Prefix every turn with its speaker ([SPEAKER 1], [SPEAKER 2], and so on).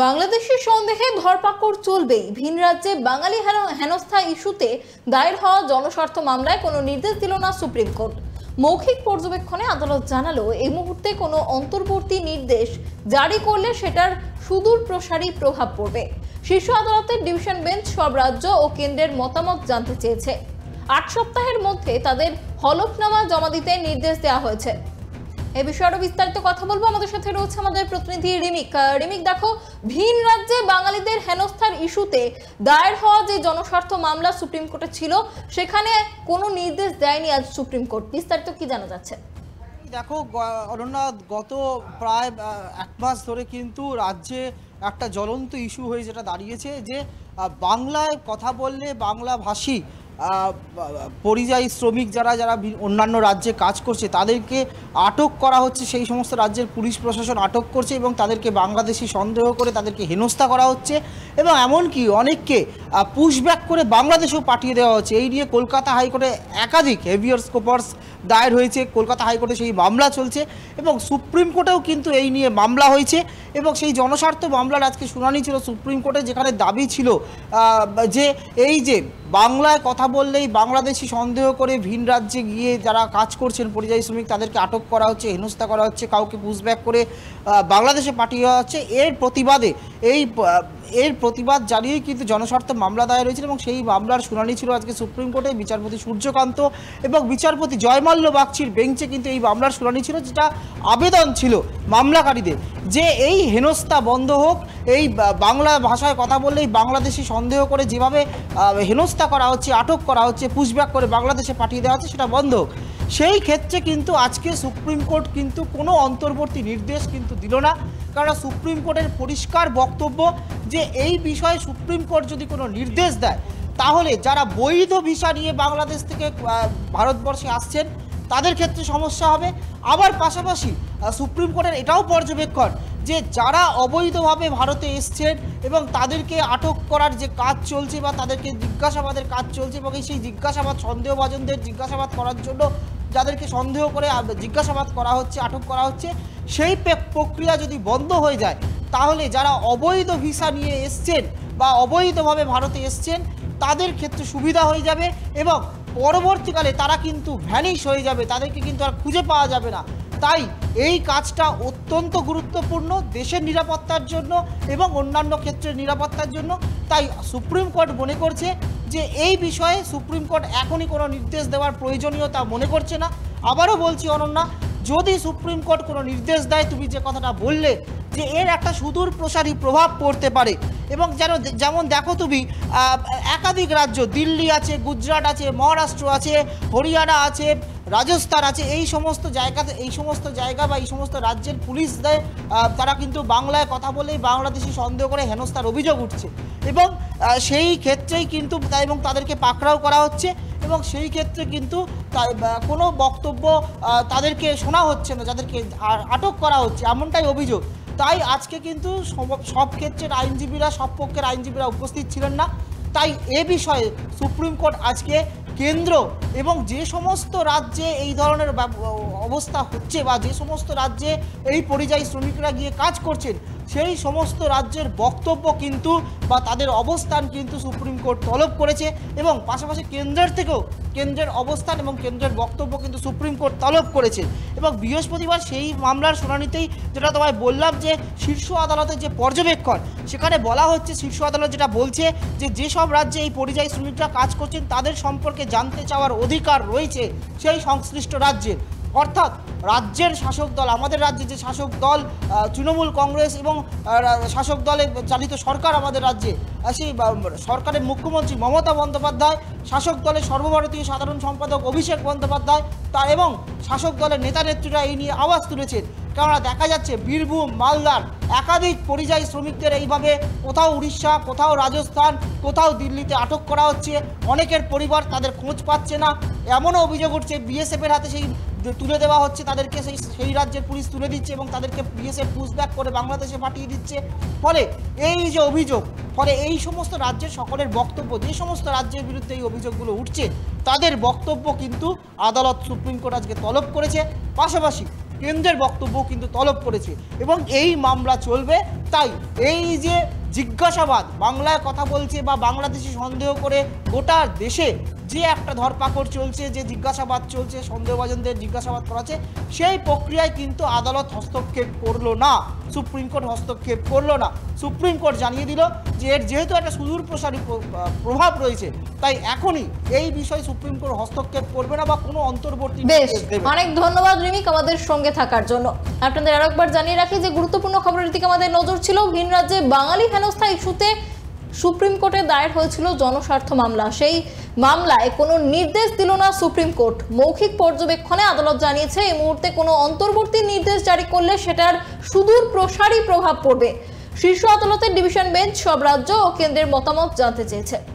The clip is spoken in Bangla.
[SPEAKER 1] বাংলাদেশের সন্দেহে ধরপাকড় চলবেই। ভিন রাজ্যে বাঙালি হেনস্থা ইস্যুতে দায়ের হওয়া জনস্বার্থ মামলায় কোনো নির্দেশ দিল না সুপ্রিম কোর্ট। মৌখিক পর্যবেক্ষণে আদালত জানালো, এই মুহূর্তে কোনো অন্তর্বর্তী নির্দেশ জারি করলে সেটার সুদূর প্রসারী প্রভাব পড়বে। শীর্ষ আদালতের ডিভিশন বেঞ্চ সব রাজ্য ও কেন্দ্রের মতামত জানতে চেয়েছে। 8 সপ্তাহের মধ্যে তাদের হলফনামা জমা দিতে নির্দেশ দেওয়া হয়েছে। এই বিষয়ে আরো বিস্তারিত কথা বলবো। আমাদের সাথে রয়েছে আমাদের প্রতিনিধি রিমিক। দেখো, ভিন রাজ্যে বাঙালিদের হেনস্থার ইস্যুতে দায়ের হওয়া যে জনস্বার্থ মামলা সুপ্রিম কোর্টে ছিল, সেখানে কোনো নির্দেশ দেয়নি আজ সুপ্রিম কোর্ট। বিস্তারিত কি জানা যাচ্ছে?
[SPEAKER 2] দেখো অনন্যা, গত প্রায় 1 মাস ধরে কিন্তু রাজ্যে একটা জ্বলন্ত ইস্যু হয়ে যেটা দাঁড়িয়েছে যে বাংলায় কথা বললে বাংলাভাষী পরিযায়ী শ্রমিক যারা অন্যান্য রাজ্যে কাজ করছে তাদেরকে আটক করা হচ্ছে। সেই সমস্ত রাজ্যের পুলিশ প্রশাসন আটক করছে এবং তাদেরকে বাংলাদেশি সন্দেহ করে তাদেরকে হেনস্থা করা হচ্ছে এবং এমনকি অনেককে পুশব্যাক করে বাংলাদেশেও পাঠিয়ে দেওয়া হচ্ছে। এই নিয়ে কলকাতা হাইকোর্টে একাধিক হেভিয়ার স্কোপার্স দায়ের হয়েছে। কলকাতা হাইকোর্টে সেই মামলা চলছে এবং সুপ্রিম কোর্টেও কিন্তু এই নিয়ে মামলা হয়েছে এবং সেই জনস্বার্থ মামলার আজকে শুনানি ছিল সুপ্রিম কোর্টে, যেখানে দাবি ছিল যে এই যে বাংলায় কথা বললেই বাংলাদেশি সন্দেহ করে ভিন রাজ্যে গিয়ে যারা কাজ করছেন পরিযায়ী শ্রমিক তাদেরকে আটক করা হচ্ছে, হেনস্থা করা হচ্ছে, কাউকে পুশব্যাক করে বাংলাদেশে পাঠিয়ে দেওয়া হচ্ছে। এর প্রতিবাদ জানিয়েই কিন্তু জনস্বার্থ মামলা দায়ের হয়েছিল এবং সেই মামলার শুনানি ছিল আজকে সুপ্রিম কোর্টে। বিচারপতি সূর্যকান্ত এবং বিচারপতি জয়মাল্য বাগচির বেঞ্চে কিন্তু এই মামলার শুনানি ছিল, যেটা আবেদন ছিল মামলাকারীদের যে এই হেনস্থা বন্ধ হোক। এই বাংলা ভাষায় কথা বললেই বাংলাদেশি সন্দেহ করে যেভাবে হেনস্থা করা হচ্ছে, আটক করা হচ্ছে, পুশব্যাক করে বাংলাদেশে পাঠিয়ে দেওয়া হচ্ছে, সেটা বন্ধ হোক। সেই ক্ষেত্রে কিন্তু আজকে সুপ্রিম কোর্ট কিন্তু কোনো অন্তর্বর্তী নির্দেশ কিন্তু দিল না, কারণ সুপ্রিম কোর্টের পরিষ্কার বক্তব্য যে এই বিষয়ে সুপ্রিম কোর্ট যদি কোনো নির্দেশ দেয় তাহলে যারা বৈধ ভিসা নিয়ে বাংলাদেশ থেকে ভারতবর্ষে আসছেন তাদের ক্ষেত্রে সমস্যা হবে। আবার পাশাপাশি সুপ্রিম কোর্টের এটাও পর্যবেক্ষণ যে যারা অবৈধভাবে ভারতে এসছেন এবং তাদেরকে আটক করার যে কাজ চলছে বা তাদেরকে জিজ্ঞাসাবাদের কাজ চলছে এবং সেই জিজ্ঞাসাবাদ সন্দেহভাজনদের জিজ্ঞাসাবাদ করার জন্য যাদেরকে সন্দেহ করে জিজ্ঞাসাবাদ করা হচ্ছে, আটক করা হচ্ছে, সেই প্রক্রিয়া যদি বন্ধ হয়ে যায় তাহলে যারা অবৈধ ভিসা নিয়ে এসছেন বা অবৈধভাবে ভারতে এসছেন তাদের ক্ষেত্রে সুবিধা হয়ে যাবে এবং পরবর্তীকালে তারা কিন্তু ভ্যানিশ হয়ে যাবে, তাদেরকে কিন্তু আর খুঁজে পাওয়া যাবে না। তাই এই কাজটা অত্যন্ত গুরুত্বপূর্ণ দেশের নিরাপত্তার জন্য এবং অন্যান্য ক্ষেত্রের নিরাপত্তার জন্য। তাই সুপ্রিম কোর্ট মনে করছে যে এই বিষয়ে সুপ্রিম কোর্ট এখনই কোনো নির্দেশ দেওয়ার প্রয়োজনীয়তা মনে করছে না। আবারও বলছি অনন্যা, যদি সুপ্রিম কোর্ট কোনো নির্দেশ দেয়, তুমি যে কথাটা বললে যে এর একটা সুদূর প্রসারী প্রভাব পড়তে পারে এবং যেমন দেখো তুমি একাধিক রাজ্য, দিল্লি আছে, গুজরাট আছে, মহারাষ্ট্র আছে, হরিয়ানা আছে, রাজস্থান আছে, এই সমস্ত জায়গা বা এই সমস্ত রাজ্যের পুলিশদের তারা কিন্তু বাংলায় কথা বলেই বাংলাদেশি সন্দেহ করে হেনস্থার অভিযোগ উঠছে এবং সেই ক্ষেত্রেই কিন্তু এবং তাদেরকে পাকড়াও করা হচ্ছে এবং সেই ক্ষেত্রে কিন্তু কোনো বক্তব্য তাদেরকে শোনা হচ্ছে না, যাদেরকে আটক করা হচ্ছে এমনটাই অভিযোগ। তাই আজকে কিন্তু সব ক্ষেত্রের আইনজীবীরা, সব পক্ষের আইনজীবীরা উপস্থিত ছিলেন না। তাই এ বিষয়ে সুপ্রিম কোর্ট আজকে কেন্দ্র এবং যে সমস্ত রাজ্যে এই ধরনের অবস্থা হচ্ছে বা যে সমস্ত রাজ্যে এই পরিযায়ী শ্রমিকরা গিয়ে কাজ করছেন সেই সমস্ত রাজ্যের বক্তব্য কিন্তু বা তাদের অবস্থান কিন্তু সুপ্রিম কোর্ট তলব করেছে এবং পাশাপাশি কেন্দ্রের থেকেও কেন্দ্রের অবস্থান এবং কেন্দ্রের বক্তব্য কিন্তু সুপ্রিম কোর্ট তলব করেছে। এবং বৃহস্পতিবার সেই মামলার শুনানিতেই যেটা তোমায় বললাম যে শীর্ষ আদালতের যে পর্যবেক্ষণ, সেখানে বলা হচ্ছে শীর্ষ আদালত যেটা বলছে যে যেসব রাজ্যে এই পরিযায়ী শ্রমিকরা কাজ করছেন তাদের সম্পর্কে জানতে চাওয়ার অধিকার রয়েছে সেই সংশ্লিষ্ট রাজ্যের। অর্থাৎ রাজ্যের শাসক দল, আমাদের রাজ্যে যে শাসক দল তৃণমূল কংগ্রেস এবং শাসক দলে চালিত সরকার আমাদের রাজ্যে, সেই সরকারের মুখ্যমন্ত্রী মমতা বন্দ্যোপাধ্যায়, শাসক দলের সর্বভারতীয় সাধারণ সম্পাদক অভিষেক বন্দ্যোপাধ্যায় এবং শাসক দলের নেতা নেত্রীরা এই নিয়ে আওয়াজ তুলেছেন। কেননা দেখা যাচ্ছে বীরভূম, মালদার একাধিক পরিযায়ী শ্রমিকদের এইভাবে কোথাও উড়িষ্যা, কোথাও রাজস্থান, কোথাও দিল্লিতে আটক করা হচ্ছে। অনেকের পরিবার তাদের খোঁজ পাচ্ছে না, এমনও অভিযোগ উঠছে বিএসএফের হাতে সেই তুলে দেওয়া হচ্ছে, তাদেরকে সেই রাজ্যের পুলিশ তুলে দিচ্ছে এবং তাদেরকে বিএসএফ পুশব্যাক করে বাংলাদেশে পাঠিয়ে দিচ্ছে। ফলে এই যে অভিযোগ, ফলে এই সমস্ত রাজ্যের সকলের বক্তব্য, যে সমস্ত রাজ্যের বিরুদ্ধে এই অভিযোগগুলো উঠছে তাদের বক্তব্য কিন্তু আদালত সুপ্রিম কোর্ট আজকে তলব করেছে। পাশাপাশি কেন্দ্রের বক্তব্য কিন্তু তলব করেছে এবং এই মামলা চলবে। তাই এই যে জিজ্ঞাসাবাদ বাংলায় কথা বলছে বা বাংলাদেশি সন্দেহ করে গোটা দেশে যে একটা ধরপাকড় চলছে, যে জিজ্ঞাসাবাদ চলছে, সন্দেহভাজনদের জিজ্ঞাসাবাদ করাচ্ছে, সেই প্রক্রিয়ায় কিন্তু আদালত হস্তক্ষেপ করলো না, সুপ্রিম কোর্ট হস্তক্ষেপ করলো না। সুপ্রিম কোর্ট জানিয়ে দিল যে এর যেহেতু একটা সুদূর প্রসারী প্রভাব রয়েছে, তাই এখনই এই বিষয়ে সুপ্রিম কোর্ট হস্তক্ষেপ করবে না বা কোনো অন্তর্বর্তী
[SPEAKER 1] বেশ,
[SPEAKER 2] নির্দেশ দেবে।
[SPEAKER 1] অনেক ধন্যবাদ রিমিক আমাদের সঙ্গে থাকার জন্য। আপনাদের আরেকবার জানিয়ে রাখি যে গুরুত্বপূর্ণ খবরের দিকে আমাদের নজর ছিল। ভিন রাজ্যে বাঙালি হেনস্থা ইস্যুতে সুপ্রিম কোর্টে দায়ের হয়েছিল জনস্বার্থ মামলা। সেই মামলায় কোনো নির্দেশ দিল না সুপ্রিম কোর্ট। মৌখিক পর্যবেক্ষণে আদালত জানিয়েছে এই মুহূর্তে কোনো অন্তর্বর্তী নির্দেশ জারি করলে সেটার সুদূর প্রসারী প্রভাব পড়বে। শীর্ষ আদালতের ডিভিশন বেঞ্চ সব রাজ্য ও কেন্দ্রের মতামত জানতে চেয়েছে।